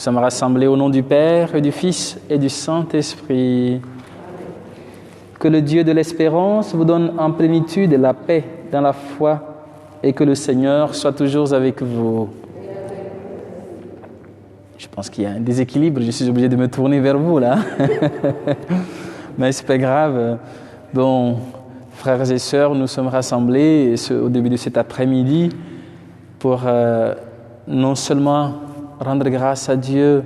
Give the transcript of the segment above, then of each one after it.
Nous sommes rassemblés au nom du Père et du Fils et du Saint-Esprit. Que le Dieu de l'espérance vous donne en plénitude la paix dans la foi et que le Seigneur soit toujours avec vous. Je pense qu'il y a un déséquilibre, je suis obligé de me tourner vers vous là. Mais c'est pas grave. Bon, frères et sœurs, nous sommes rassemblés au début de cet après-midi pour non seulement rendre grâce à Dieu,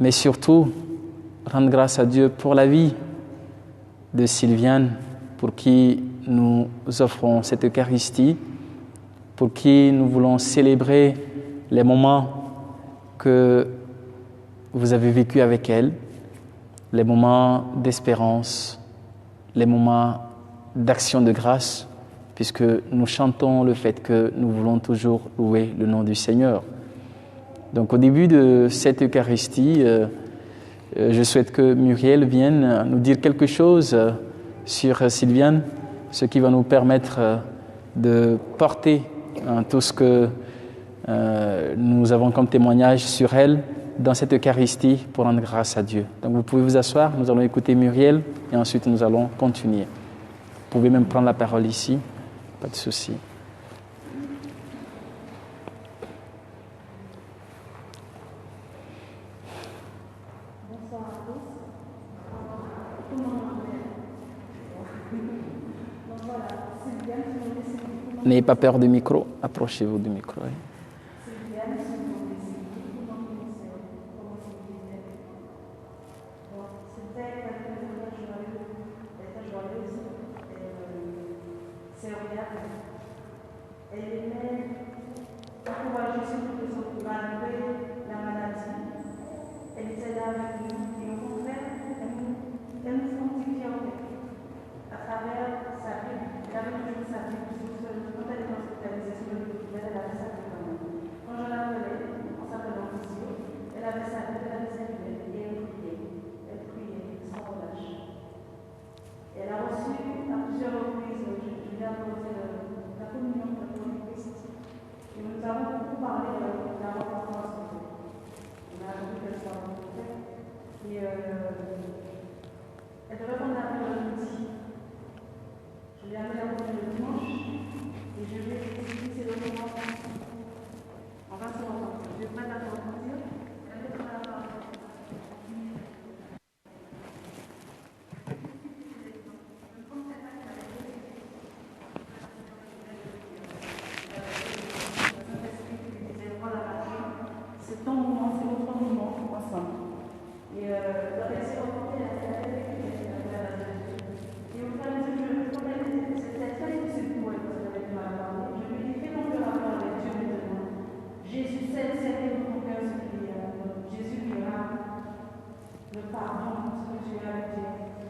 mais surtout rendre grâce à Dieu pour la vie de Sylviane, pour qui nous offrons cette Eucharistie, pour qui nous voulons célébrer les moments que vous avez vécus avec elle, les moments d'espérance, les moments d'action de grâce, puisque nous chantons le fait que nous voulons toujours louer le nom du Seigneur. Donc au début de cette Eucharistie, je souhaite que Muriel vienne nous dire quelque chose sur Sylviane, ce qui va nous permettre de porter tout ce que nous avons comme témoignage sur elle dans cette Eucharistie pour rendre grâce à Dieu. Donc vous pouvez vous asseoir, nous allons écouter Muriel et ensuite nous allons continuer. Vous pouvez même prendre la parole ici, pas de souci. N'ayez pas peur du micro, approchez-vous du micro. Oui. Nous avons beaucoup parlé d'avoir Et elle devait prendre l'avion le midi. Je lui ai amené l'avion le dimanche et je lui ai dit c'est le moment. On va se rencontrer. Je vais pas t'attendre à dire. Elle est prête à la c'est ton moment, c'est notre moment ensemble. Et leur laisser rencontrer la fête et au fur et à mesure, c'était très difficile pour elle parce qu'elle avait du mal à parler. Je lui ai dit, fais ton cœur rapport avec Dieu maintenant. Jésus sait de ton cœur ce qu'il y a. Jésus lui a le pardon, ce que tu as avec Dieu.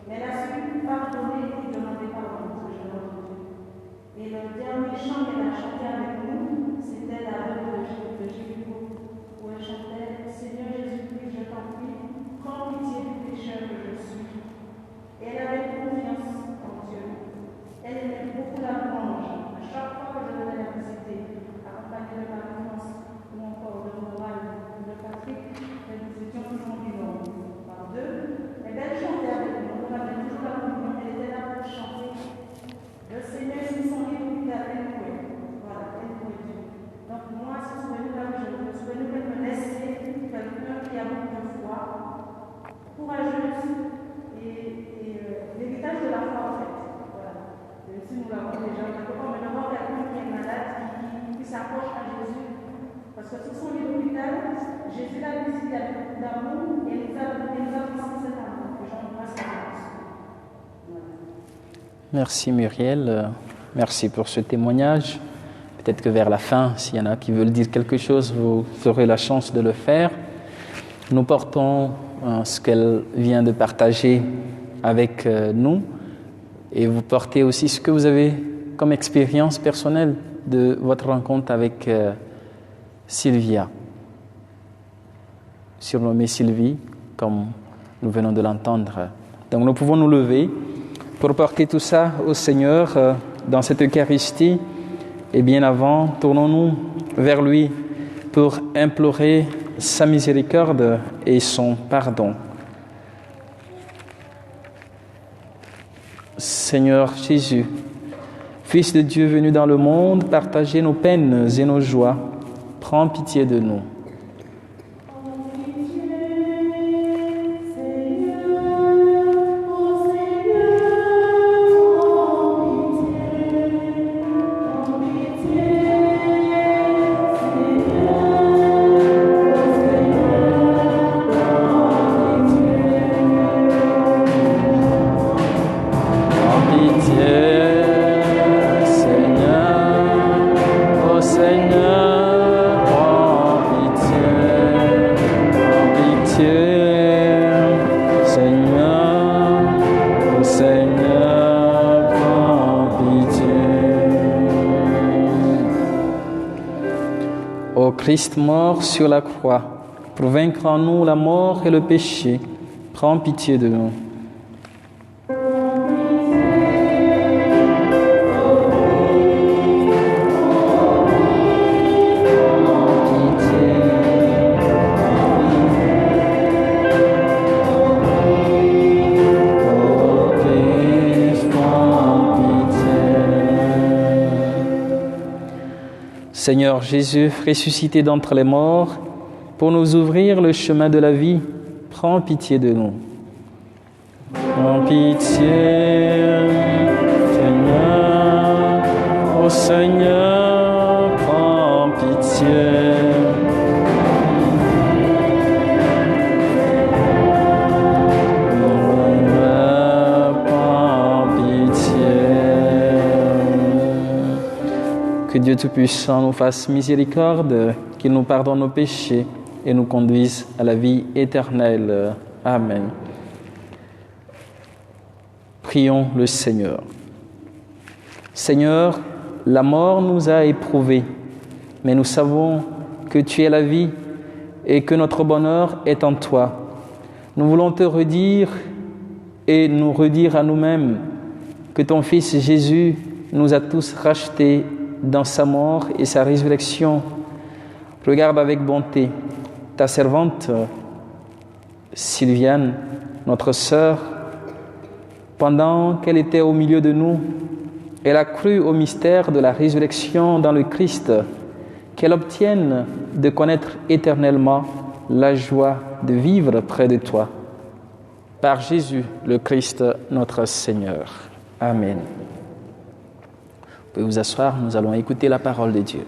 Mais elle a su pardonner et demander pardon, ce que je l'ai entendu. Et le dernier chant qu'elle a chanté avec nous, c'était la veuve de Jéricho, où elle chantait Seigneur Jésus-Christ, je t'en prie, prends pitié du pécheur que je suis. Et elle avait confiance en Dieu. Elle aimait beaucoup la louange. À chaque fois que je venais la visiter, accompagnée de ma confiance ou encore de Moral, de Patrick, et nous étions toujours en binôme. Par deux, mais elle chantait avec nous. On avait toujours la communion. Elle était là pour chanter. Le Seigneur, c'est son livre qui a elle. Voilà, elle pour Dieu. Donc moi, ce souvenir-là, je me souviens de me laisser quelqu'un qui a beaucoup de foi, courageuse et l'héritage de la foi en fait. Voilà. Et si nous l'avons déjà, quelque part, mais d'avoir quelqu'un qui est malade, qui s'approche à Jésus. Parce que sur son lit d'hôpital, Jésus l'a visité avec beaucoup d'amour et il nous a transmis cet amour. Que j'en passe à Merci Muriel, merci pour ce témoignage. Peut-être que vers la fin, s'il y en a qui veulent dire quelque chose, vous aurez la chance de le faire. Nous portons ce qu'elle vient de partager avec nous et vous portez aussi ce que vous avez comme expérience personnelle de votre rencontre avec Sylvia, surnommée Sylvie, comme nous venons de l'entendre. Donc nous pouvons nous lever pour porter tout ça au Seigneur dans cette Eucharistie. Et bien avant, tournons-nous vers lui pour implorer sa miséricorde et son pardon. Seigneur Jésus, Fils de Dieu venu dans le monde, partager nos peines et nos joies, prends pitié de nous. Christ mort sur la croix, pour vaincre en nous la mort et le péché, prends pitié de nous. Seigneur Jésus, ressuscité d'entre les morts, pour nous ouvrir le chemin de la vie, prends pitié de nous. Prends pitié, Seigneur, ô Seigneur, prends pitié. Que Dieu Tout-Puissant nous fasse miséricorde, qu'il nous pardonne nos péchés et nous conduise à la vie éternelle. Amen. Prions le Seigneur. Seigneur, la mort nous a éprouvés, mais nous savons que tu es la vie et que notre bonheur est en toi. Nous voulons te redire et nous redire à nous-mêmes que ton Fils Jésus nous a tous rachetés dans sa mort et sa résurrection. Regarde avec bonté ta servante Sylviane, notre sœur, pendant qu'elle était au milieu de nous, elle a cru au mystère de la résurrection dans le Christ, qu'elle obtienne de connaître éternellement la joie de vivre près de toi. Par Jésus, le Christ, notre Seigneur. Amen. Vous pouvez vous asseoir, nous allons écouter la parole de Dieu.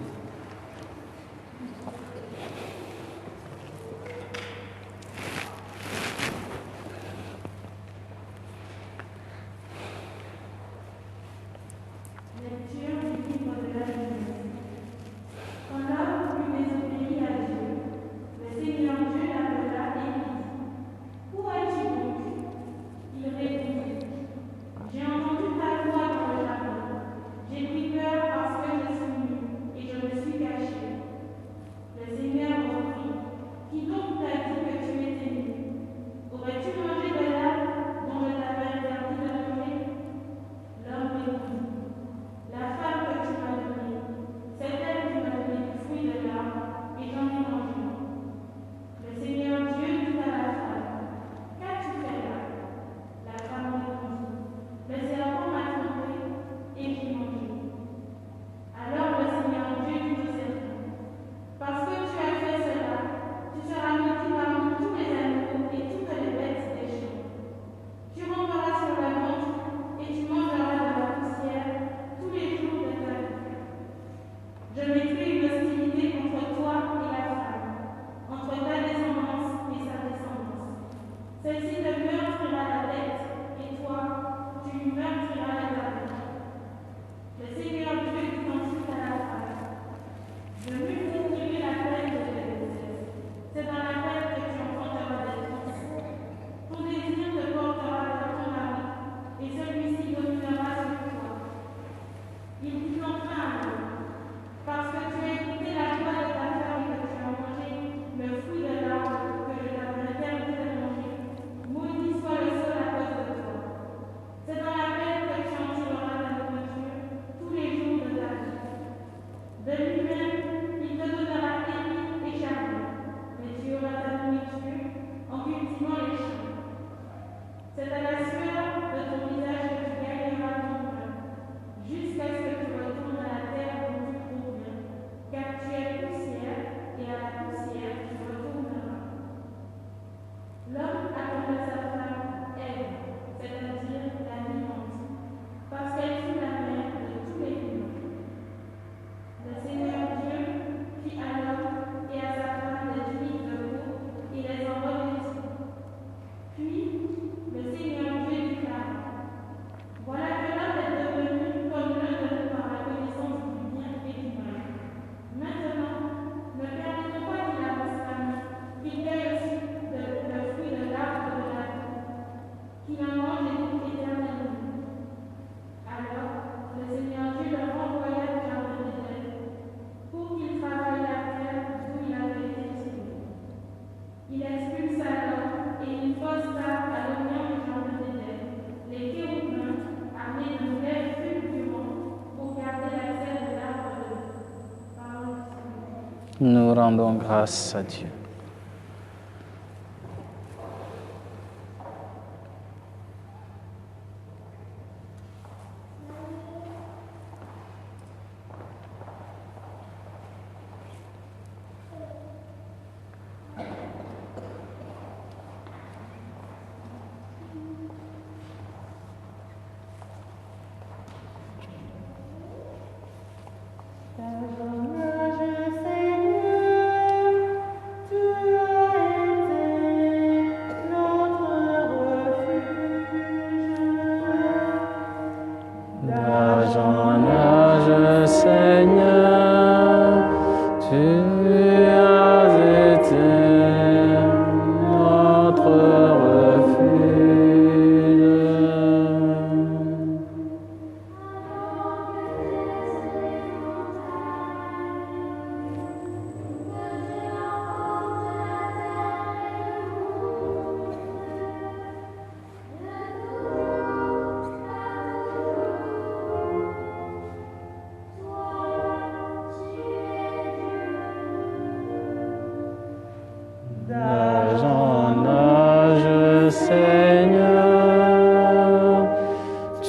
Nous rendons grâce à Dieu.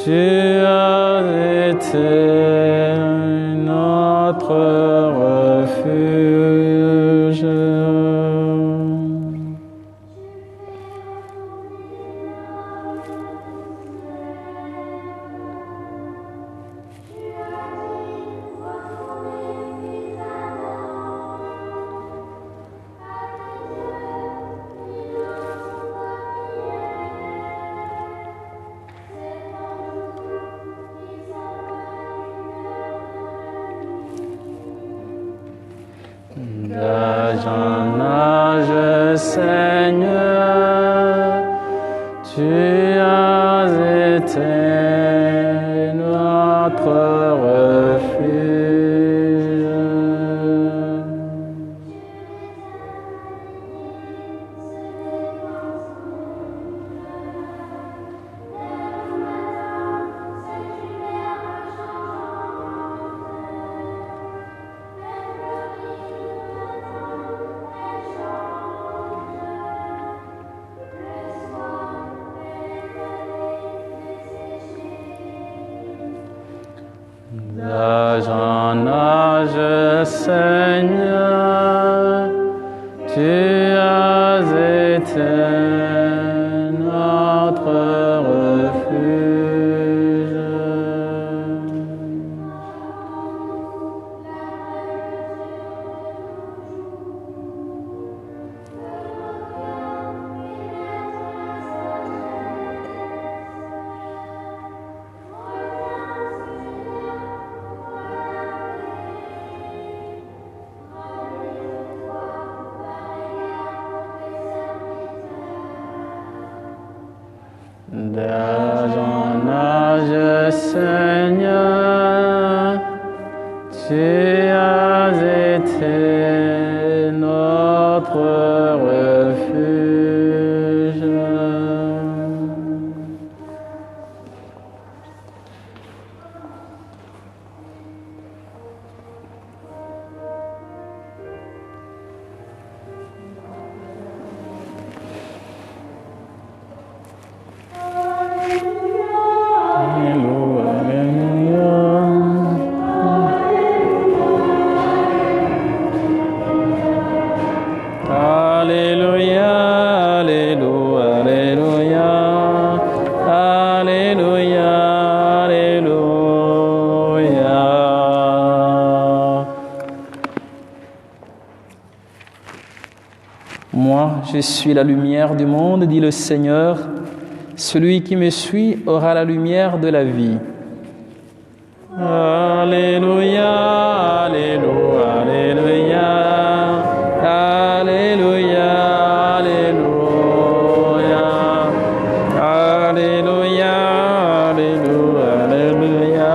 Tu as été notre refuge. D'âge en âge, Seigneur, tu as été notre refuge. D'âge en âge, Seigneur, tu as été notre refuge. D'âge en âge, Seigneur, tu as été notre refuge. Alléluia, Alléluia, Alléluia, Alléluia, Alléluia. Moi, je suis la lumière du monde, dit le Seigneur. Celui qui me suit aura la lumière de la vie. Alléluia, Alléluia, Alléluia, Alléluia, Alléluia, Alléluia, Alléluia,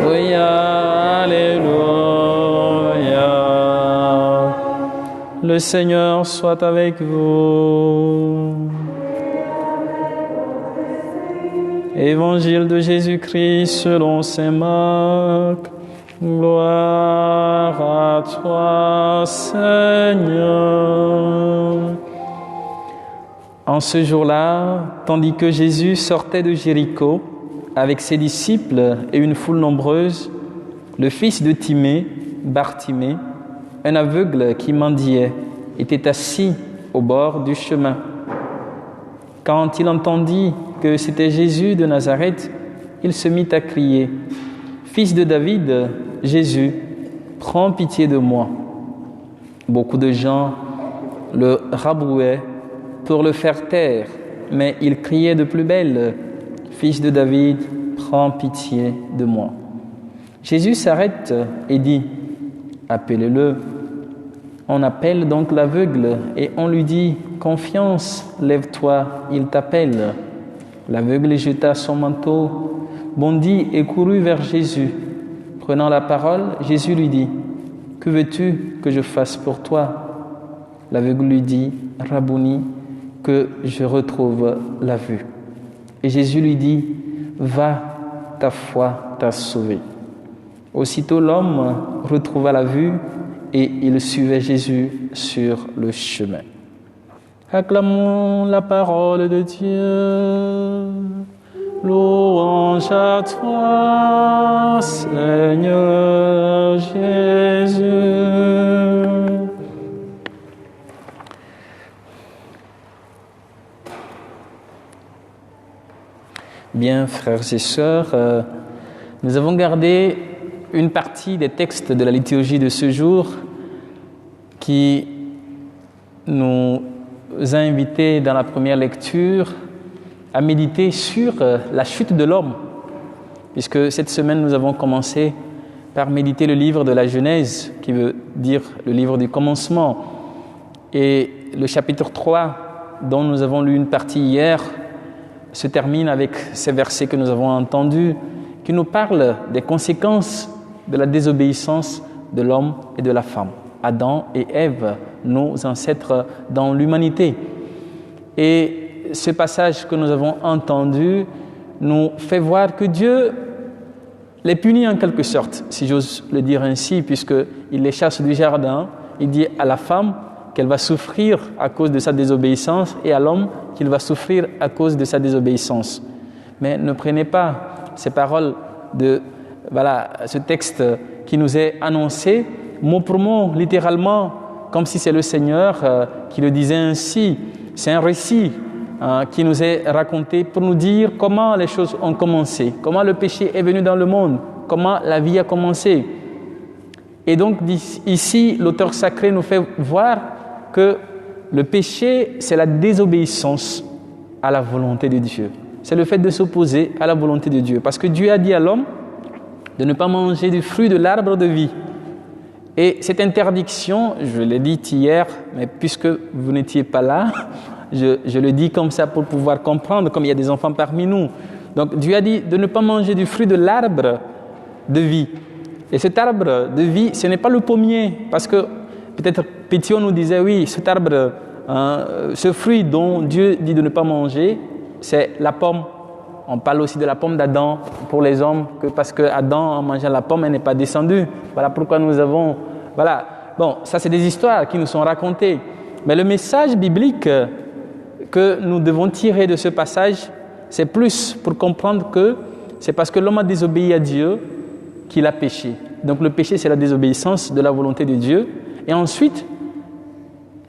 Alléluia, Alléluia. Le Seigneur soit avec vous. Évangile de Jésus-Christ selon saint Marc. Gloire à toi, Seigneur. En ce jour-là, tandis que Jésus sortait de Jéricho avec ses disciples et une foule nombreuse, le fils de Timée, Bartimée, un aveugle qui mendiait, était assis au bord du chemin. Quand il entendit que c'était Jésus de Nazareth, il se mit à crier : « Fils de David, Jésus, prends pitié de moi. » Beaucoup de gens le rabrouaient pour le faire taire, mais il criait de plus belle : « Fils de David, prends pitié de moi. » Jésus s'arrête et dit : « Appelez-le. » On appelle donc l'aveugle et on lui dit : « Confiance, lève-toi, il t'appelle. » L'aveugle jeta son manteau, bondit et courut vers Jésus. Prenant la parole, Jésus lui dit : « Que veux-tu que je fasse pour toi ?» L'aveugle lui dit : « Rabouni, que je retrouve la vue. » Et Jésus lui dit : « Va, ta foi t'a sauvé. » Aussitôt l'homme retrouva la vue et il suivait Jésus sur le chemin. Acclamons la parole de Dieu. Louange à toi, Seigneur Jésus. Bien, frères et sœurs, nous avons gardé une partie des textes de la liturgie de ce jour qui nous a invités dans la première lecture à méditer sur la chute de l'homme, puisque cette semaine nous avons commencé par méditer le livre de la Genèse, qui veut dire le livre du commencement, et le chapitre 3, dont nous avons lu une partie hier, se termine avec ces versets que nous avons entendus, qui nous parlent des conséquences de la désobéissance de l'homme et de la femme, Adam et Ève, nos ancêtres dans l'humanité. Et ce passage que nous avons entendu nous fait voir que Dieu les punit en quelque sorte, si j'ose le dire ainsi, puisqu'il les chasse du jardin. Il dit à la femme qu'elle va souffrir à cause de sa désobéissance et à l'homme qu'il va souffrir à cause de sa désobéissance. Mais ne prenez pas ces paroles de ce texte qui nous est annoncé mot pour mot, littéralement, comme si c'est le Seigneur qui le disait ainsi. C'est un récit qui nous est raconté pour nous dire comment les choses ont commencé, comment le péché est venu dans le monde, comment la vie a commencé. Et donc ici, l'auteur sacré nous fait voir que le péché, c'est la désobéissance à la volonté de Dieu. C'est le fait de s'opposer à la volonté de Dieu. Parce que Dieu a dit à l'homme de ne pas manger du fruit de l'arbre de vie. Et cette interdiction, je l'ai dit hier, mais puisque vous n'étiez pas là, je le dis comme ça pour pouvoir comprendre, comme il y a des enfants parmi nous. Donc Dieu a dit de ne pas manger du fruit de l'arbre de vie. Et cet arbre de vie, ce n'est pas le pommier, parce que peut-être Pétion nous disait, oui, cet arbre, ce fruit dont Dieu dit de ne pas manger, c'est la pomme. On parle aussi de la pomme d'Adam pour les hommes, parce que Adam, en mangeant la pomme, elle n'est pas descendue. Voilà pourquoi nous avons... Bon, ça c'est des histoires qui nous sont racontées. Mais le message biblique que nous devons tirer de ce passage, c'est plus pour comprendre que c'est parce que l'homme a désobéi à Dieu qu'il a péché. Donc le péché, c'est la désobéissance de la volonté de Dieu. Et ensuite,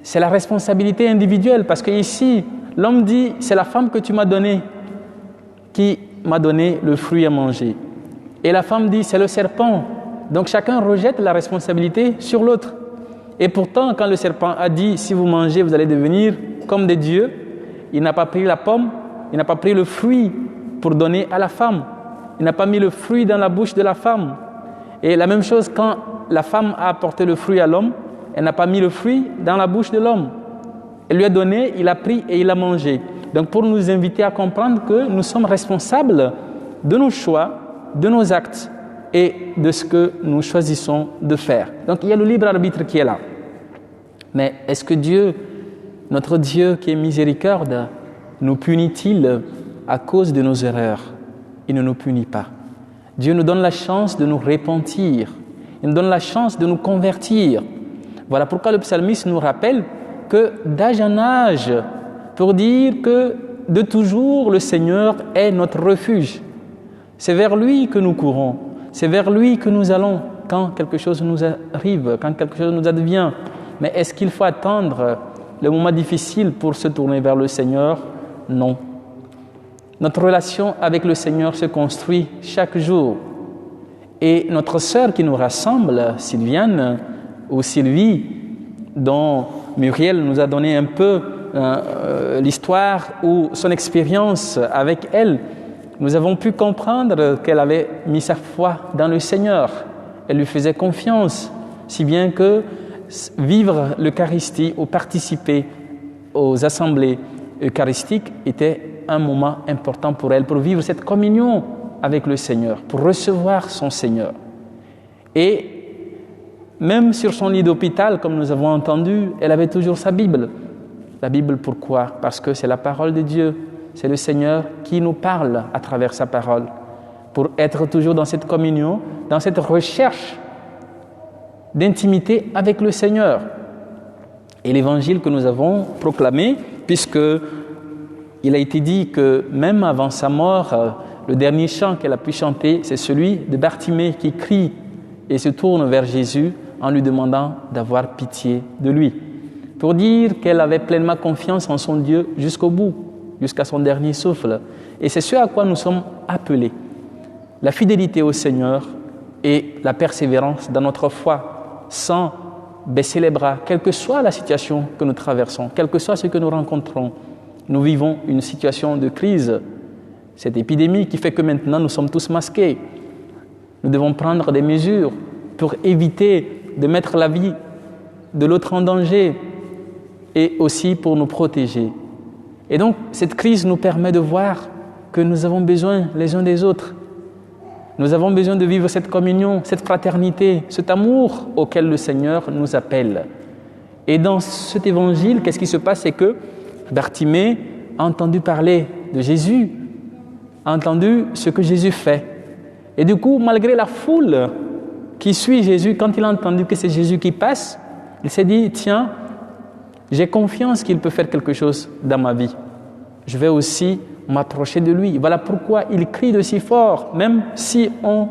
c'est la responsabilité individuelle, parce que ici, l'homme dit, c'est la femme que tu m'as donnée qui m'a donné le fruit à manger. Et la femme dit, c'est le serpent. Donc chacun rejette la responsabilité sur l'autre. Et pourtant, quand le serpent a dit, si vous mangez, vous allez devenir comme des dieux, il n'a pas pris la pomme, il n'a pas pris le fruit pour donner à la femme. Il n'a pas mis le fruit dans la bouche de la femme. Et la même chose, quand la femme a apporté le fruit à l'homme, elle n'a pas mis le fruit dans la bouche de l'homme. Elle lui a donné, il a pris et il a mangé. Donc pour nous inviter à comprendre que nous sommes responsables de nos choix, de nos actes et de ce que nous choisissons de faire. Donc il y a le libre arbitre qui est là. Mais est-ce que Dieu, notre Dieu qui est miséricorde, nous punit-il à cause de nos erreurs? Il ne nous punit pas. Dieu nous donne la chance de nous repentir. Il nous donne la chance de nous convertir. Voilà pourquoi le psalmiste nous rappelle que d'âge en âge, pour dire que de toujours le Seigneur est notre refuge. C'est vers lui que nous courons, c'est vers lui que nous allons quand quelque chose nous arrive, quand quelque chose nous advient. Mais est-ce qu'il faut attendre le moment difficile pour se tourner vers le Seigneur? Non. Notre relation avec le Seigneur se construit chaque jour. Et notre sœur qui nous rassemble, Sylviane ou Sylvie, dont Muriel nous a donné un peu l'histoire ou son expérience avec elle, nous avons pu comprendre qu'elle avait mis sa foi dans le Seigneur. Elle lui faisait confiance, si bien que vivre l'Eucharistie ou participer aux assemblées eucharistiques était un moment important pour elle, pour vivre cette communion avec le Seigneur, pour recevoir son Seigneur. Et même sur son lit d'hôpital, comme nous avons entendu, elle avait toujours sa Bible. La Bible, pourquoi? Parce que c'est la parole de Dieu. C'est le Seigneur qui nous parle à travers sa parole. Pour être toujours dans cette communion, dans cette recherche d'intimité avec le Seigneur. Et l'évangile que nous avons proclamé, puisque il a été dit que même avant sa mort, le dernier chant qu'elle a pu chanter, c'est celui de Bartimée qui crie et se tourne vers Jésus en lui demandant d'avoir pitié de lui, pour dire qu'elle avait pleinement confiance en son Dieu jusqu'au bout, jusqu'à son dernier souffle. Et c'est ce à quoi nous sommes appelés. La fidélité au Seigneur et la persévérance dans notre foi, sans baisser les bras, quelle que soit la situation que nous traversons, quel que soit ce que nous rencontrons. Nous vivons une situation de crise, cette épidémie qui fait que maintenant nous sommes tous masqués. Nous devons prendre des mesures pour éviter de mettre la vie de l'autre en danger et aussi pour nous protéger. Et donc, cette crise nous permet de voir que nous avons besoin les uns des autres. Nous avons besoin de vivre cette communion, cette fraternité, cet amour auquel le Seigneur nous appelle. Et dans cet évangile, qu'est-ce qui se passe? C'est que Bartimée a entendu parler de Jésus, a entendu ce que Jésus fait. Et du coup, malgré la foule qui suit Jésus, quand il a entendu que c'est Jésus qui passe, il s'est dit, tiens, j'ai confiance qu'il peut faire quelque chose dans ma vie. Je vais aussi m'approcher de lui. Voilà pourquoi il crie de si fort, même si on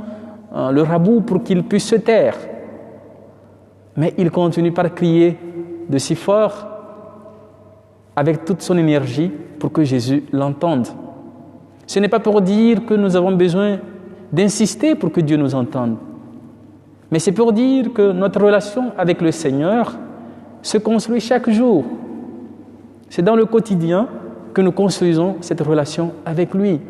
le raboute pour qu'il puisse se taire. Mais il continue par crier de si fort, avec toute son énergie, pour que Jésus l'entende. Ce n'est pas pour dire que nous avons besoin d'insister pour que Dieu nous entende, mais c'est pour dire que notre relation avec le Seigneur se construit chaque jour. C'est dans le quotidien que nous construisons cette relation avec lui.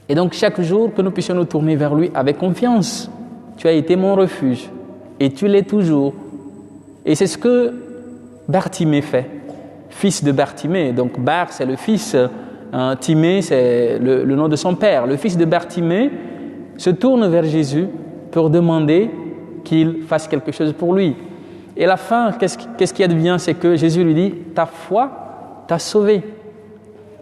Et donc chaque jour que nous puissions nous tourner vers lui avec confiance. Tu as été mon refuge et tu l'es toujours. Et c'est ce que Bartimée fait, fils de Bartimée. Donc Bar, c'est le fils, Timée, c'est le nom de son père. Le fils de Bartimée se tourne vers Jésus pour demander qu'il fasse quelque chose pour lui. Et à la fin, qu'est-ce qui advient? C'est que Jésus lui dit « Ta foi t'a sauvé ».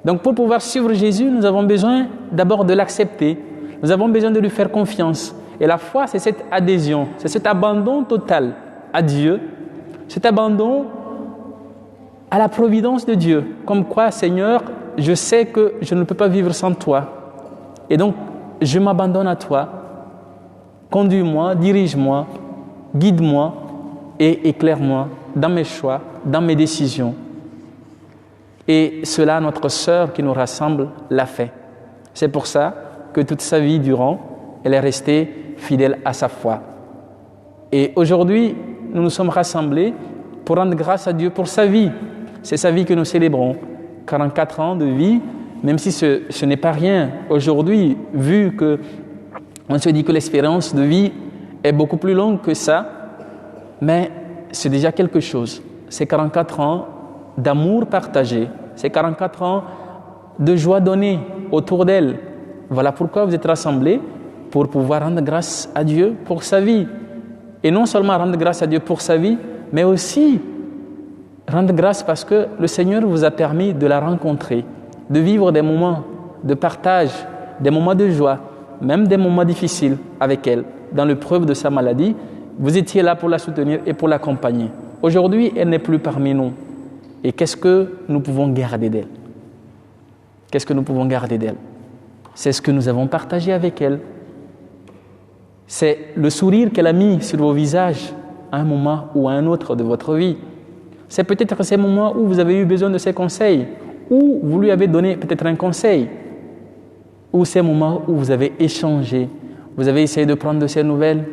Donc pour pouvoir suivre Jésus, nous avons besoin d'abord de l'accepter. Nous avons besoin de lui faire confiance. Et la foi, c'est cette adhésion, c'est cet abandon total à Dieu, cet abandon à la providence de Dieu. Comme quoi, Seigneur, je sais que je ne peux pas vivre sans toi. Et donc, je m'abandonne à toi. Conduis-moi, dirige-moi, guide-moi et éclaire-moi dans mes choix, dans mes décisions. Et cela, notre sœur qui nous rassemble l'a fait. C'est pour ça que toute sa vie durant, elle est restée fidèle à sa foi. Et aujourd'hui, nous nous sommes rassemblés pour rendre grâce à Dieu pour sa vie. C'est sa vie que nous célébrons. 44 ans de vie, même si ce n'est pas rien aujourd'hui, vu que on se dit que l'espérance de vie est beaucoup plus longue que ça, mais c'est déjà quelque chose. C'est 44 ans d'amour partagé, c'est 44 ans de joie donnée autour d'elle. Voilà pourquoi vous êtes rassemblés, pour pouvoir rendre grâce à Dieu pour sa vie. Et non seulement rendre grâce à Dieu pour sa vie, mais aussi rendre grâce parce que le Seigneur vous a permis de la rencontrer, de vivre des moments de partage, des moments de joie, même des moments difficiles avec elle. Dans l'épreuve de sa maladie, vous étiez là pour la soutenir et pour l'accompagner. Aujourd'hui, elle n'est plus parmi nous. Et qu'est-ce que nous pouvons garder d'elle? Qu'est-ce que nous pouvons garder d'elle? C'est ce que nous avons partagé avec elle. C'est le sourire qu'elle a mis sur vos visages à un moment ou à un autre de votre vie. C'est peut-être ces moments où vous avez eu besoin de ses conseils, où vous lui avez donné peut-être un conseil, ou ces moments où vous avez échangé, vous avez essayé de prendre de ses nouvelles,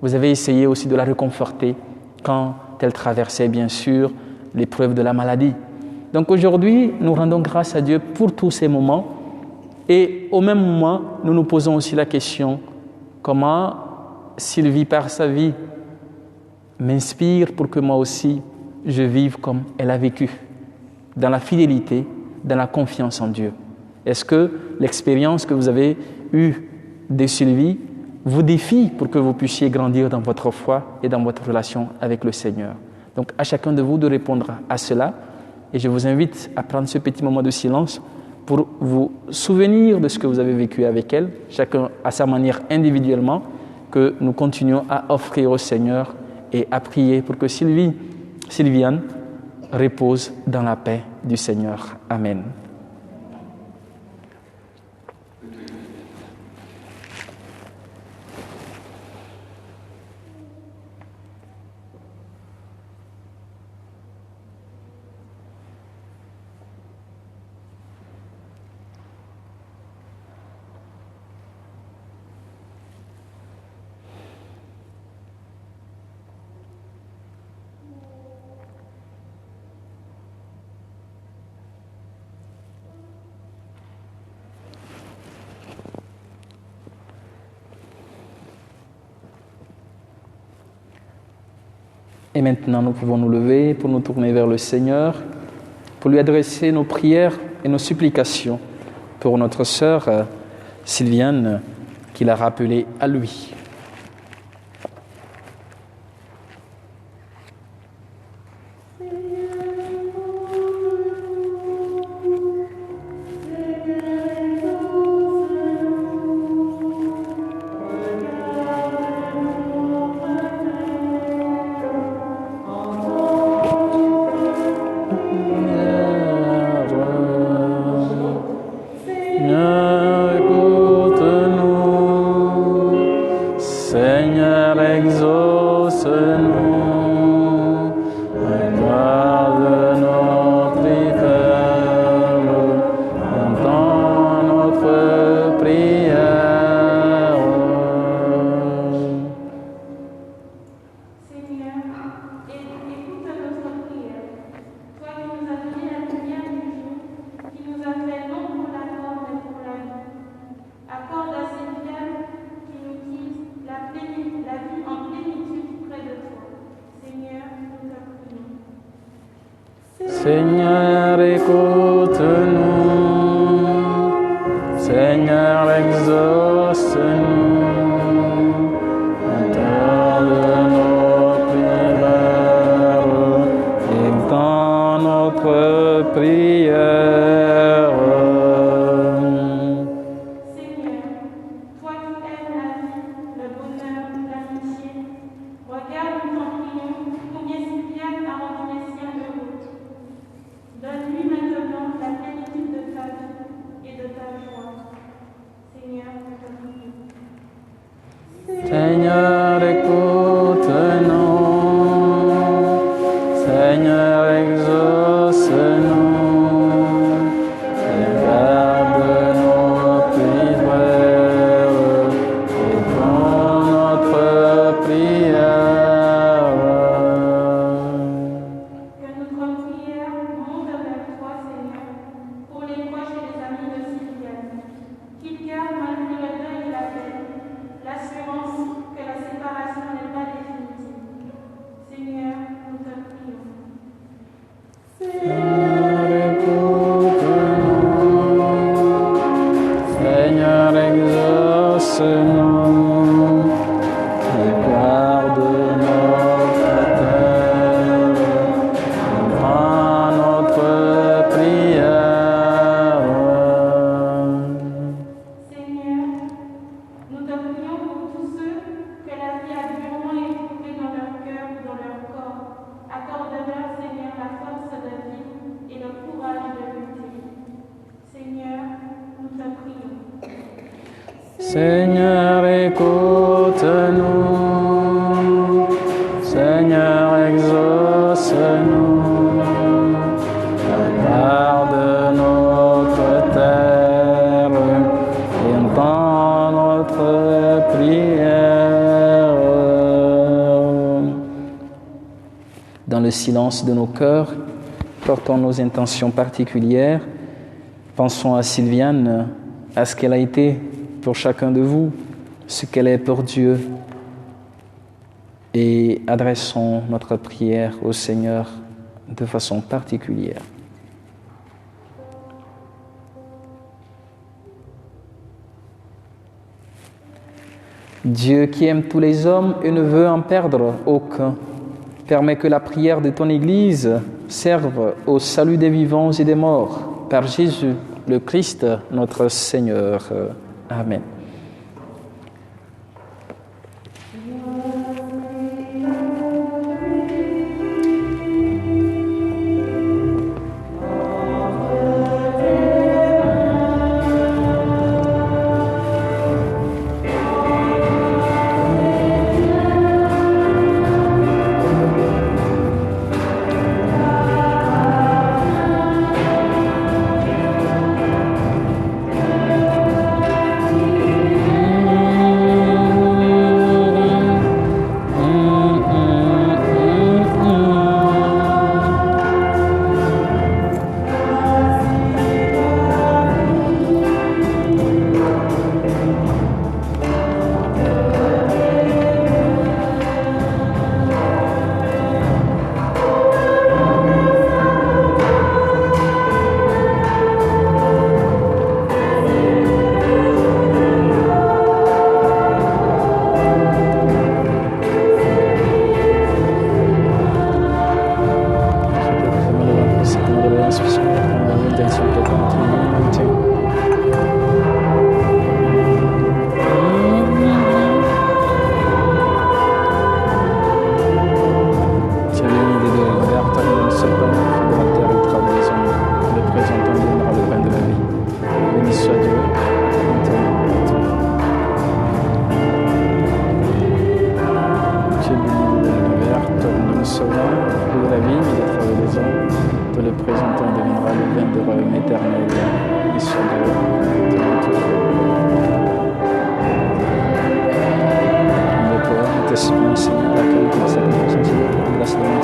vous avez essayé aussi de la réconforter quand elle traversait bien sûr l'épreuve de la maladie. Donc aujourd'hui, nous rendons grâce à Dieu pour tous ces moments et au même moment, nous nous posons aussi la question, comment Sylvie par sa vie m'inspire pour que moi aussi je vive comme elle a vécu, dans la fidélité, dans la confiance en Dieu. Est-ce que l'expérience que vous avez eue de Sylvie vous défie pour que vous puissiez grandir dans votre foi et dans votre relation avec le Seigneur? Donc à chacun de vous de répondre à cela et je vous invite à prendre ce petit moment de silence pour vous souvenir de ce que vous avez vécu avec elle, chacun à sa manière individuellement, que nous continuons à offrir au Seigneur et à prier pour que Sylviane repose dans la paix du Seigneur. Amen. Et maintenant, nous pouvons nous lever pour nous tourner vers le Seigneur, pour lui adresser nos prières et nos supplications pour notre sœur Sylviane, qui l'a rappelée à lui. Seigneur, écoute-nous. Seigneur, exauce-nous. Entends nos prières et dans notre prière. Seigneur, toi qui aimes la vie, le bonheur, l'amitié, regarde, nous t'en prions, combien Sylviane a rendu les siens heureux. Donne-lui maintenant la plénitude de ta vie et de ta joie. Seigneur, nous t'en prions. Seigneur, écoute-nous. Seigneur, exauce-nous. Regarde nos prières et dans notre prière. Que notre prière monte vers toi, Seigneur, pour les proches et les amis de Sylviane, qu'ils gardent malgré le deuil et la peine, l'assurance que la séparation n'est pas définitive. Seigneur, nous te prions. Seigneur, écoute-nous. Seigneur, exauce-nous. Regarde notre terre. Prends notre prière. Seigneur, nous te prions pour tous ceux que la vie a durement éprouvé dans leur cœur ou dans leur corps. Accorde-leur, Seigneur, la force de vivre et le courage de lutter. Seigneur, nous te prions. Seigneur, écoute-nous. Seigneur, exauce-nous. Regarde notre terre et entends notre prière. Dans le silence de nos cœurs, portons nos intentions particulières. Pensons à Sylviane, à ce qu'elle a été pour chacun de vous, ce qu'elle est pour Dieu. Et adressons notre prière au Seigneur de façon particulière. Dieu qui aime tous les hommes et ne veut en perdre aucun, permet que la prière de ton Église serve au salut des vivants et des morts. Par Jésus, le Christ, notre Seigneur. Amen. fruit de la vie, mais des travaux des hommes. Te le présentons, il deviendra le vin de royaume éternel et souverain. Te supplions, Seigneur, accueille pour cette conscience de grâce de mon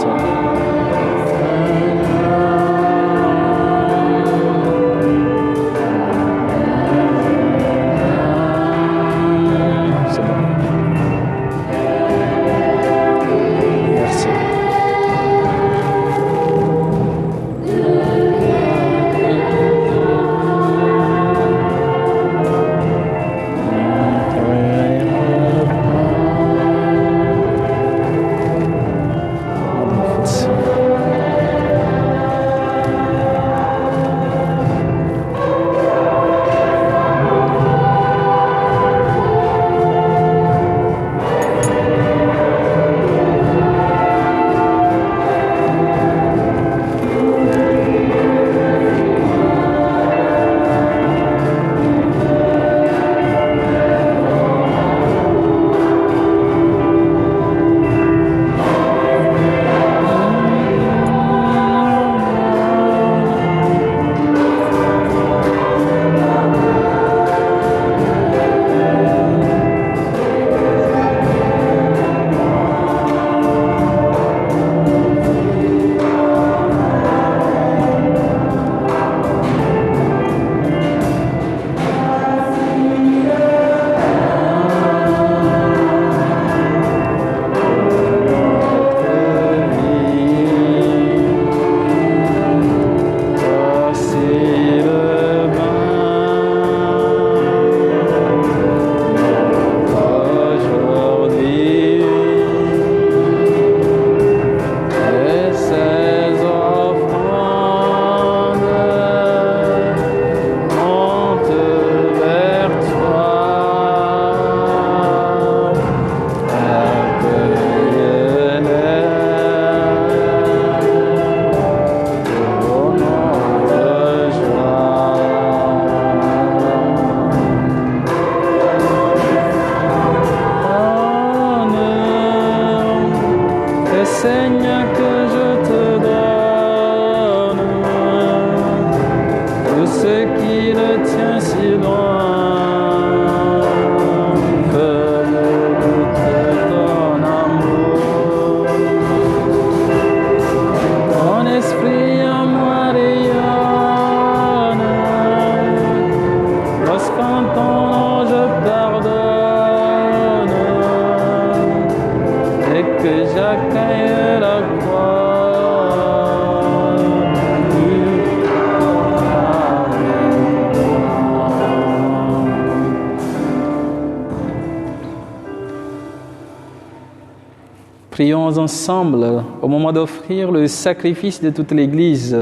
Prions ensemble au moment d'offrir le sacrifice de toute l'Église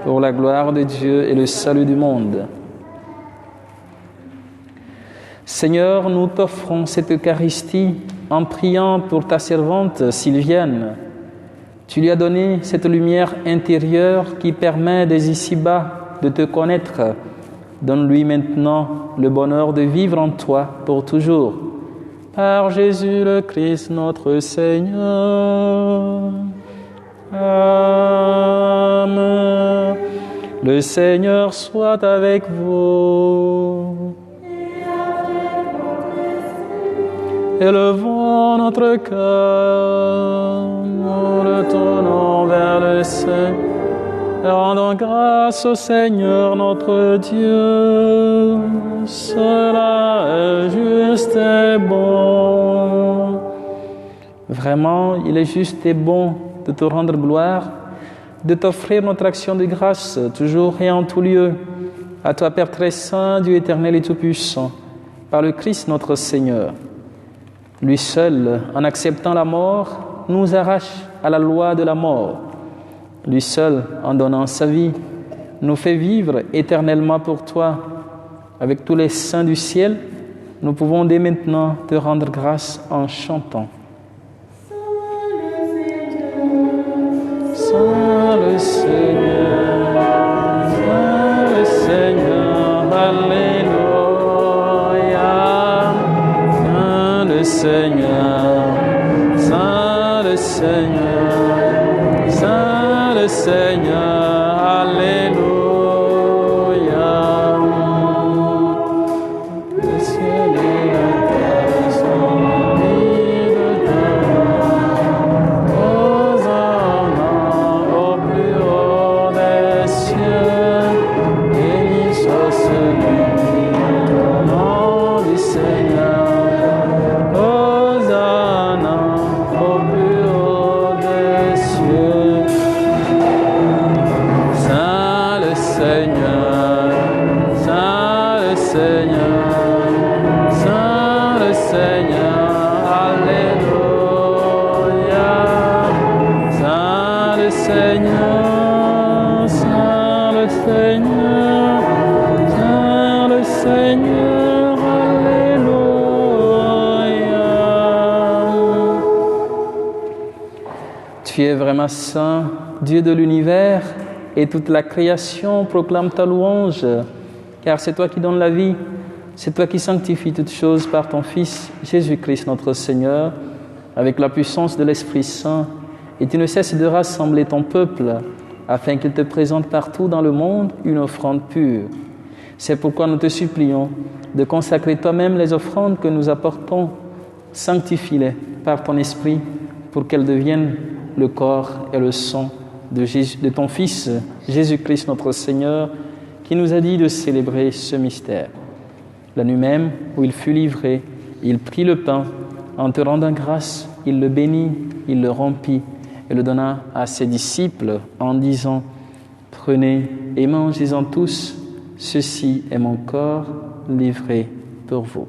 pour la gloire de Dieu et le salut du monde. Seigneur, nous t'offrons cette Eucharistie en priant pour ta servante Sylviane. Tu lui as donné cette lumière intérieure qui permet dès ici-bas de te connaître. Donne-lui maintenant le bonheur de vivre en toi pour toujours. Par Jésus le Christ notre Seigneur. Amen. Le Seigneur soit avec vous. Élevons notre cœur, nous le tournons vers le Seigneur. Rendons grâce au Seigneur notre Dieu, cela est juste et bon. Vraiment, il est juste et bon de te rendre gloire, de t'offrir notre action de grâce, toujours et en tout lieu. À toi, Père très saint, Dieu éternel et tout-puissant, par le Christ notre Seigneur. Lui seul, en acceptant la mort, nous arrache à la loi de la mort. Lui seul, en donnant sa vie, nous fait vivre éternellement pour toi. Avec tous les saints du ciel, nous pouvons dès maintenant te rendre grâce en chantant. Saint le Seigneur, alléluia. Saint le Seigneur, Seigneur, Alléluia. Le ciel et la terre sont remplis de ta gloire. Hosanna au plus haut des cieux. Béni soit celui qui vient au nom du Seigneur. Hosanna au plus haut des cieux. Saint le Seigneur, Saint le Seigneur, Saint le Seigneur, Alléluia. Saint le Seigneur, Saint le Seigneur, Saint le Seigneur, Alléluia. Tu es vraiment saint, Dieu de l'univers, et toute la création proclame ta louange, car c'est toi qui donnes la vie, c'est toi qui sanctifies toutes choses par ton Fils, Jésus-Christ notre Seigneur, avec la puissance de l'Esprit Saint, et tu ne cesses de rassembler ton peuple, afin qu'il te présente partout dans le monde une offrande pure. C'est pourquoi nous te supplions de consacrer toi-même les offrandes que nous apportons, sanctifie-les par ton Esprit, pour qu'elles deviennent le corps et le sang de ton Fils, Jésus-Christ notre Seigneur, qui nous a dit de célébrer ce mystère. La nuit même où il fut livré, il prit le pain, en te rendant grâce, il le bénit, il le rompit et le donna à ses disciples en disant : « Prenez et mangez-en tous, ceci est mon corps livré pour vous. »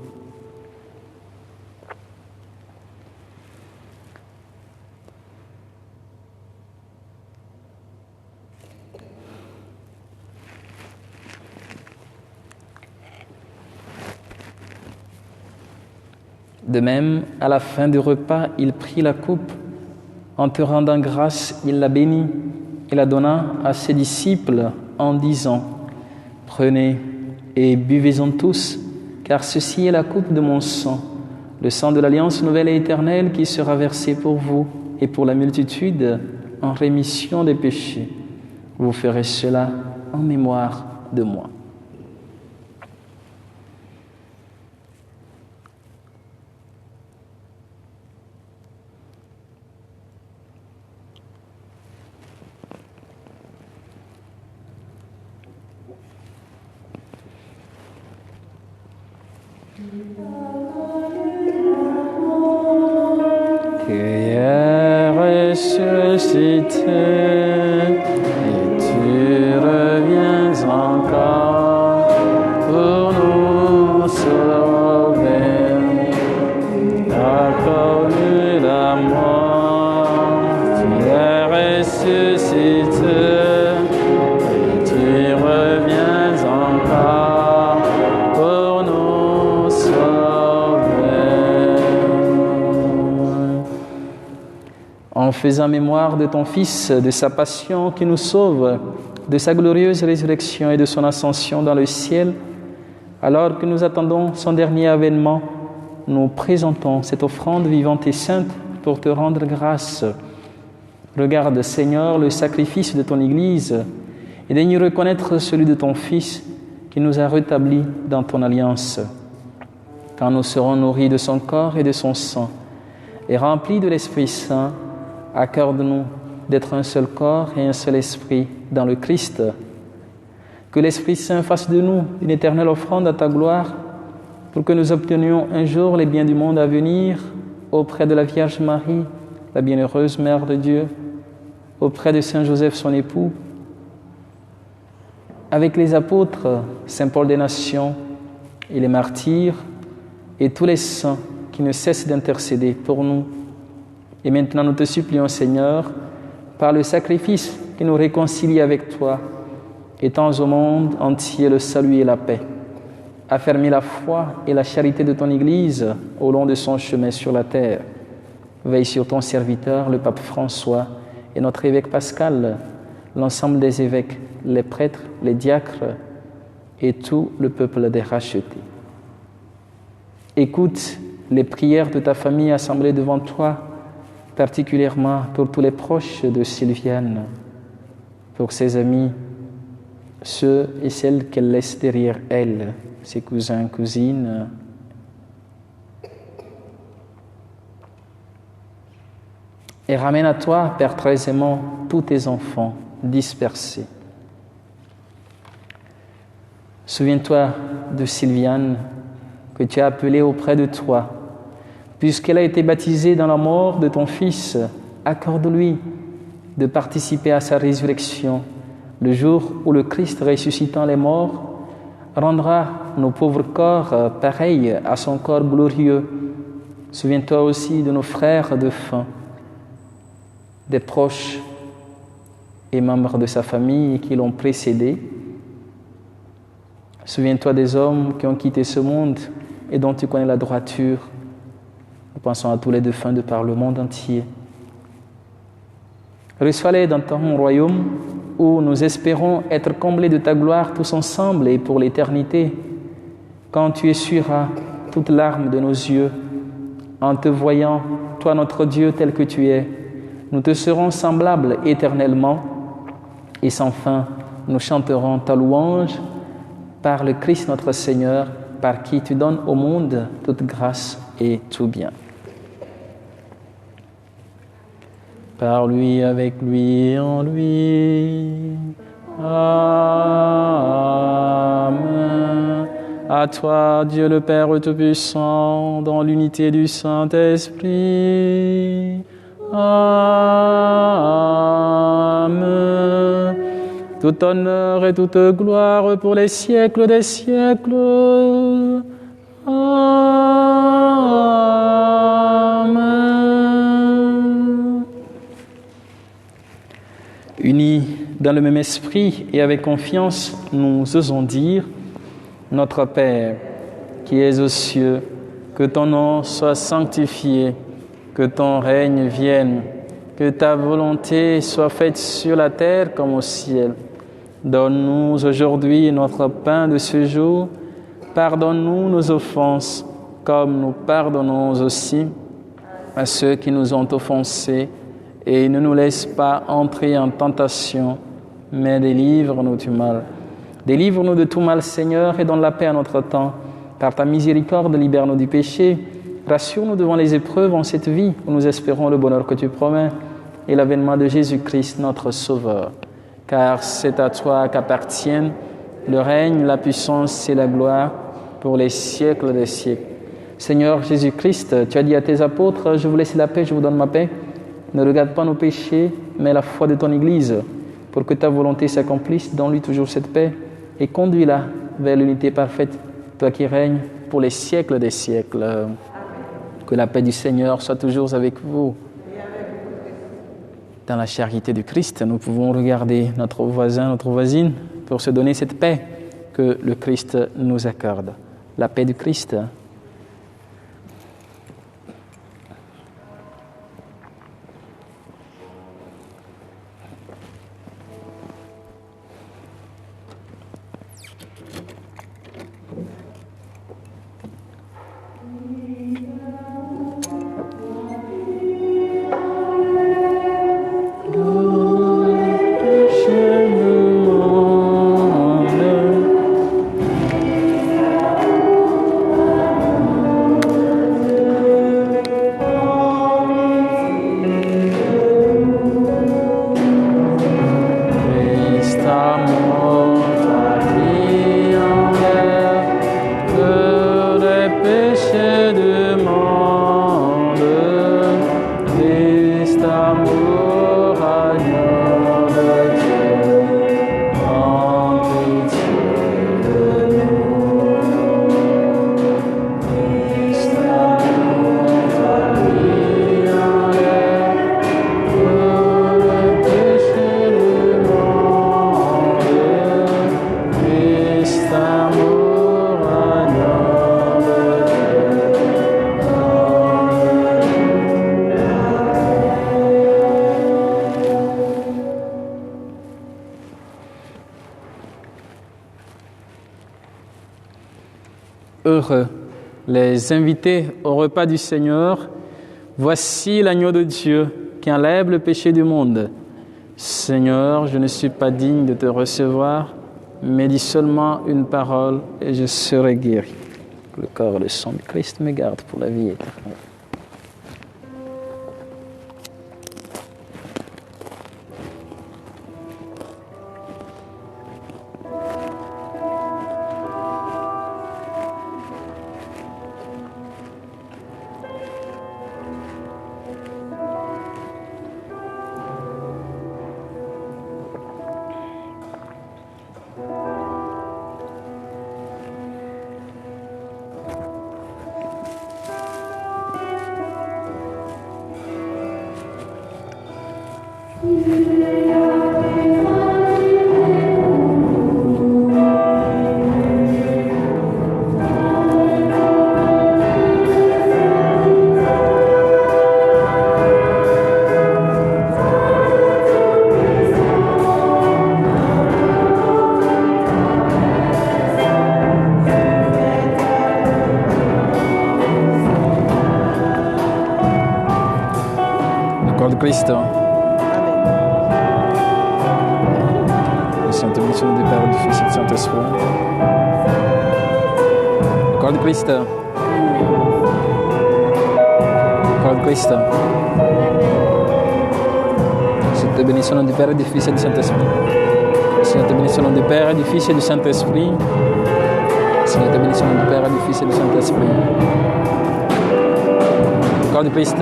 De même, à la fin du repas, il prit la coupe. En te rendant grâce, il la bénit et la donna à ses disciples en disant : « Prenez et buvez-en tous, car ceci est la coupe de mon sang, le sang de l'alliance nouvelle et éternelle qui sera versé pour vous et pour la multitude en rémission des péchés. Vous ferez cela en mémoire de moi. » Tu es ressuscité et tu reviens encore pour nous sauver. Tu as connu la mort, tu es ressuscité et tu reviens encore pour nous sauver. En faisant mémoire de ton Fils, de sa passion qui nous sauve, de sa glorieuse résurrection et de son ascension dans le ciel, alors que nous attendons son dernier avènement, nous présentons cette offrande vivante et sainte pour te rendre grâce. Regarde, Seigneur, le sacrifice de ton Église et daigne reconnaître celui de ton Fils qui nous a rétablis dans ton alliance. Quand nous serons nourris de son corps et de son sang et remplis de l'Esprit Saint, accorde-nous d'être un seul corps et un seul esprit dans le Christ. Que l'Esprit Saint fasse de nous une éternelle offrande à ta gloire, pour que nous obtenions un jour les biens du monde à venir auprès de la Vierge Marie, la bienheureuse Mère de Dieu, auprès de Saint Joseph son époux, avec les apôtres, Saint Paul des Nations et les martyrs, et tous les saints qui ne cessent d'intercéder pour nous. Et maintenant nous te supplions, Seigneur, par le sacrifice qui nous réconcilie avec toi, étends au monde entier le salut et la paix. Affermis la foi et la charité de ton Église au long de son chemin sur la terre. Veille sur ton serviteur, le pape François, et notre évêque Pascal, l'ensemble des évêques, les prêtres, les diacres et tout le peuple des rachetés. Écoute les prières de ta famille assemblée devant toi, particulièrement pour tous les proches de Sylviane. pour ses amis, ceux et celles qu'elle laisse derrière elle, ses cousins, cousines. Et ramène à toi, Père très aimant, tous tes enfants dispersés. Souviens-toi de Sylviane, que tu as appelée auprès de toi. Puisqu'elle a été baptisée dans la mort de ton Fils, accorde-lui de participer à sa résurrection, le jour où le Christ ressuscitant les morts rendra nos pauvres corps pareils à son corps glorieux. Souviens-toi aussi de nos frères défunts, des proches et membres de sa famille qui l'ont précédé. Souviens-toi des hommes qui ont quitté ce monde et dont tu connais la droiture. Nous pensons à tous les défunts de par le monde entier. Reçois-les dans ton royaume où nous espérons être comblés de ta gloire tous ensemble et pour l'éternité, quand tu essuieras toute larme de nos yeux. En te voyant, toi notre Dieu tel que tu es, nous te serons semblables éternellement et sans fin nous chanterons ta louange par le Christ notre Seigneur, par qui tu donnes au monde toute grâce et tout bien. Par lui, avec lui, en lui. Amen. À toi, Dieu le Père Tout-Puissant, dans l'unité du Saint-Esprit. Amen. Tout honneur et toute gloire pour les siècles des siècles. Amen. Unis dans le même esprit et avec confiance, nous osons dire: Notre Père, qui es aux cieux, que ton nom soit sanctifié, que ton règne vienne, que ta volonté soit faite sur la terre comme au ciel. Donne-nous aujourd'hui notre pain de ce jour. Pardonne-nous nos offenses, comme nous pardonnons aussi à ceux qui nous ont offensés. Et ne nous laisse pas entrer en tentation, mais délivre-nous du mal. Délivre-nous de tout mal, Seigneur, et donne la paix à notre temps. Par ta miséricorde, libère-nous du péché. Rassure-nous devant les épreuves en cette vie, où nous espérons le bonheur que tu promets et l'avènement de Jésus-Christ, notre Sauveur. Car c'est à toi qu'appartiennent le règne, la puissance et la gloire pour les siècles des siècles. Seigneur Jésus-Christ, tu as dit à tes apôtres: je vous laisse la paix, je vous donne ma paix. Ne regarde pas nos péchés, mais la foi de ton Église, pour que ta volonté s'accomplisse. Donne-lui toujours cette paix et conduis-la vers l'unité parfaite, toi qui règnes pour les siècles des siècles. Amen. Que la paix du Seigneur soit toujours avec vous. Dans la charité du Christ, nous pouvons regarder notre voisin, notre voisine, pour se donner cette paix que le Christ nous accorde. La paix du Christ. Heureux les invités au repas du Seigneur. Voici l'agneau de Dieu qui enlève le péché du monde. Seigneur, je ne suis pas digne de te recevoir, mais dis seulement une parole et je serai guéri. Le corps et le sang du Christ me gardent pour la vie éternelle. Cristo. Le Sainte bénédiction du Père, du Fils et du Saint-Esprit. Le corps de Christ. Le corps de Christ. Sainte bénédiction du Père, du Fils et du Saint-Esprit. Sainte bénédiction du Père, du Fils et du Saint-Esprit. Sainte bénédiction du Père, du Fils et du Saint-Esprit. Le corps de Christ.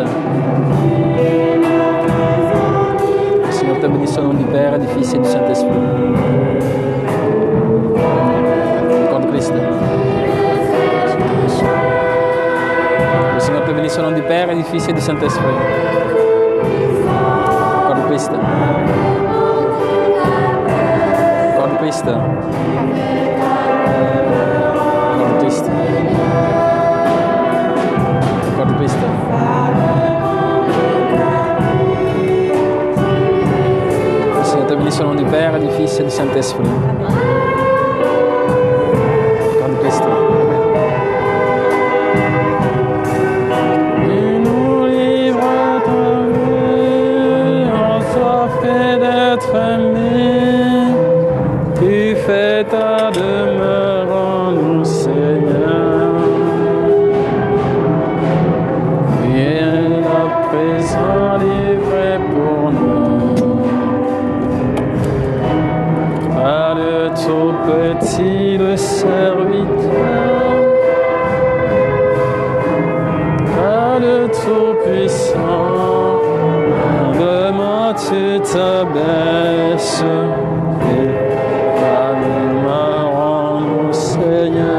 Seigneur, te bénissons au nom du Père, du Fils et du Saint-Esprit. Le corps de Christ. Le Seigneur te bénissons au nom du Père, du Fils et du Saint-Esprit. Le corps de Christ. Le corps de Christ. Le corps de Christ. Le corps de Christ. Te bénissons au nom du Père, du Fils et du Saint-Esprit. Corps de Christ. Et nous livre ta vie, en soif d'être aimé. Tu fais ta demeure en nous, Seigneur. Viens à présent livré pour nous. Tout petit le serviteur, à le Tout-Puissant, demain tu t'abaisses et ta demeure en nous, Seigneur.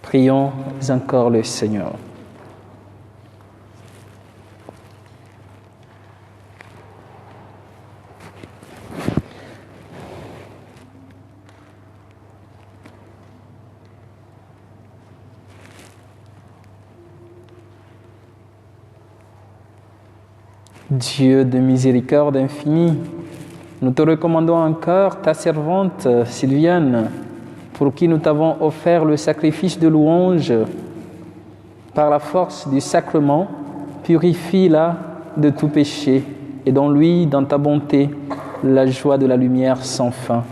Prions encore le Seigneur. Dieu de miséricorde infinie, nous te recommandons encore ta servante Sylviane, pour qui nous t'avons offert le sacrifice de louange. Par la force du sacrement, purifie-la de tout péché et donne-lui, dans ta bonté, la joie de la lumière sans fin.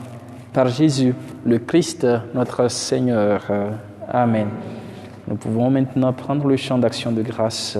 Par Jésus, le Christ, notre Seigneur. Amen. Nous pouvons maintenant prendre le chant d'action de grâce.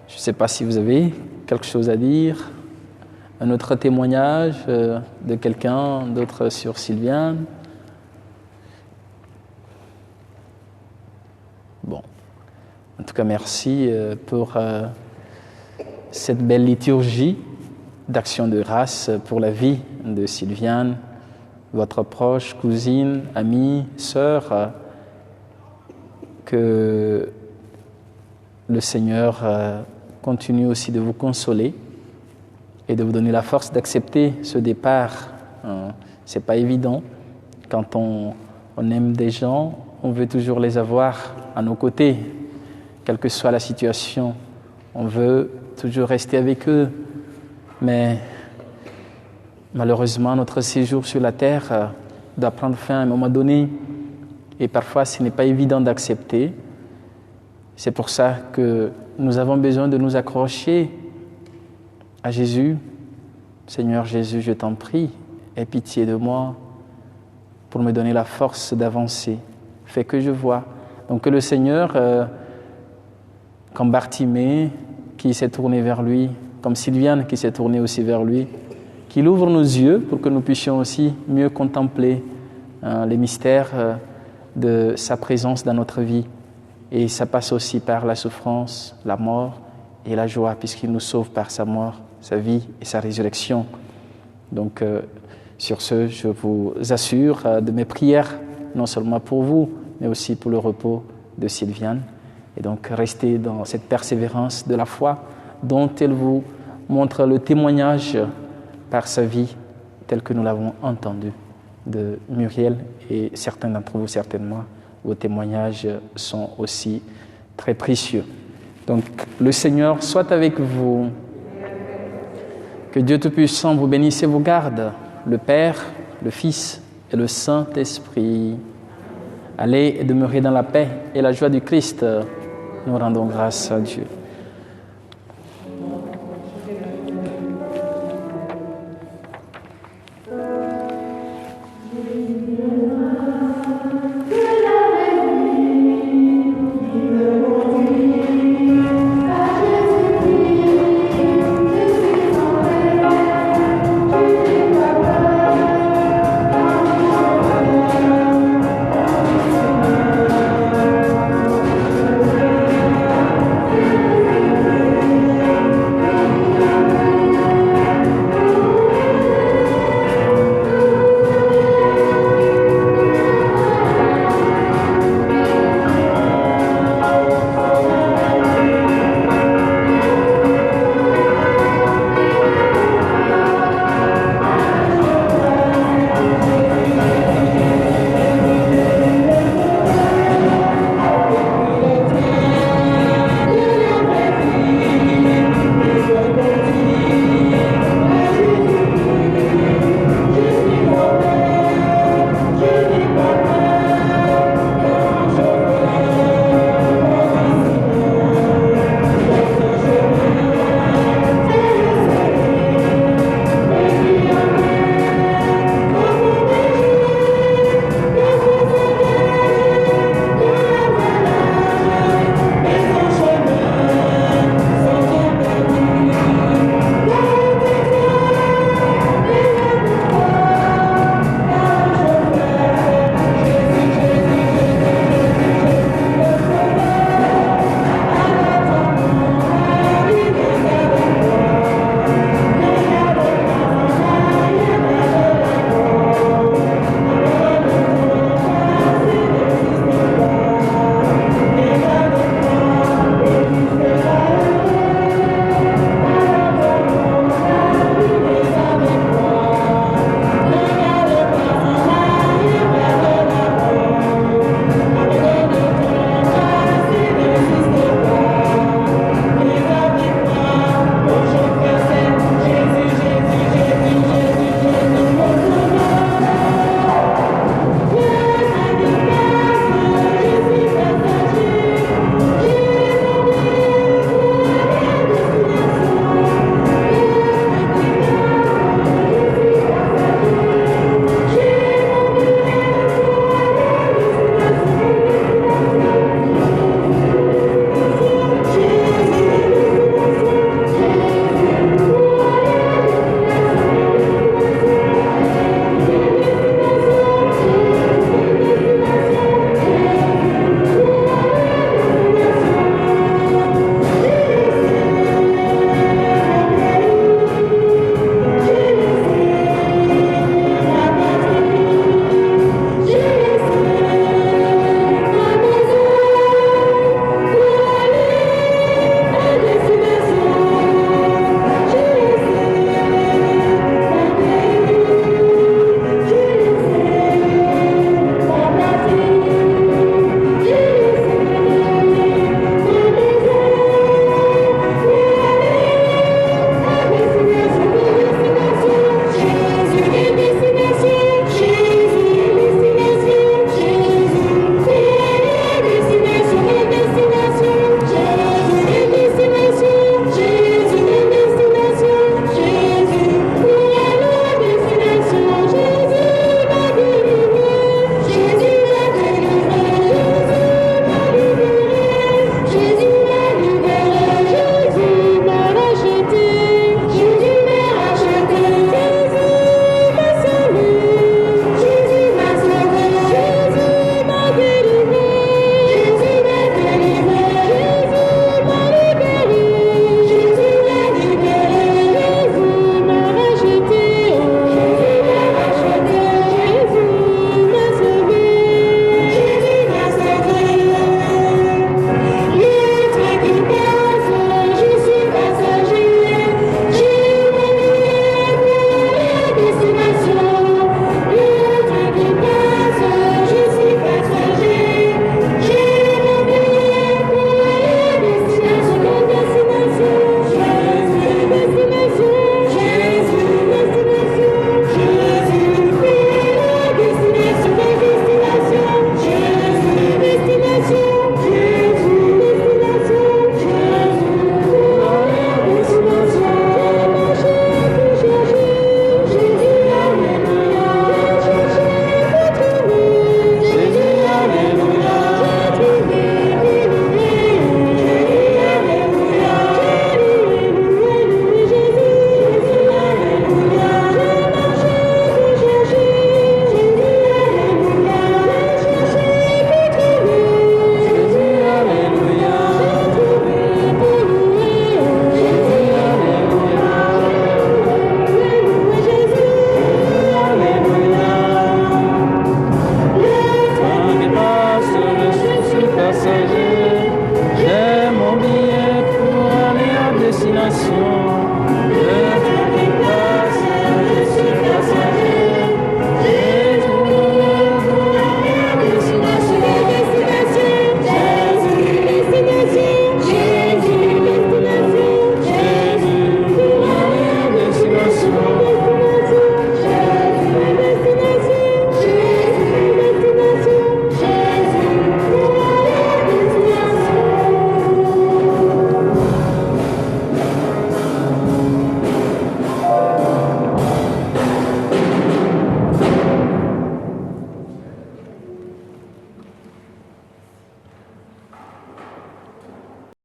Je ne sais pas si vous avez quelque chose à dire, un autre témoignage de quelqu'un d'autre sur Sylviane. Bon, en tout cas, merci pour cette belle liturgie d'action de grâce pour la vie de Sylviane, votre proche, cousine, amie, sœur, que le Seigneur continue aussi de vous consoler et de vous donner la force d'accepter ce départ. C'est pas évident. Quand on aime des gens, on veut toujours les avoir à nos côtés, quelle que soit la situation. On veut toujours rester avec eux. Mais malheureusement, notre séjour sur la terre doit prendre fin à un moment donné. Et parfois, ce n'est pas évident d'accepter. C'est pour ça que nous avons besoin de nous accrocher à Jésus. Seigneur Jésus, je t'en prie, aie pitié de moi pour me donner la force d'avancer. Fais que je vois. Donc que le Seigneur, comme Bartimée qui s'est tourné vers lui, comme Sylviane qui s'est tournée aussi vers lui, qu'il ouvre nos yeux pour que nous puissions aussi mieux contempler les mystères de sa présence dans notre vie. Et ça passe aussi par la souffrance, la mort et la joie, puisqu'il nous sauve par sa mort, sa vie et sa résurrection. Donc, sur ce, je vous assure de mes prières, non seulement pour vous, mais aussi pour le repos de Sylviane. Et donc, restez dans cette persévérance de la foi dont elle vous montre le témoignage par sa vie, tel que nous l'avons entendu de Muriel et certains d'entre vous certainement. Vos témoignages sont aussi très précieux. Donc, le Seigneur soit avec vous. Que Dieu Tout-Puissant vous bénisse et vous garde, le Père, le Fils et le Saint-Esprit. Allez et demeurez dans la paix et la joie du Christ. Nous rendons grâce à Dieu.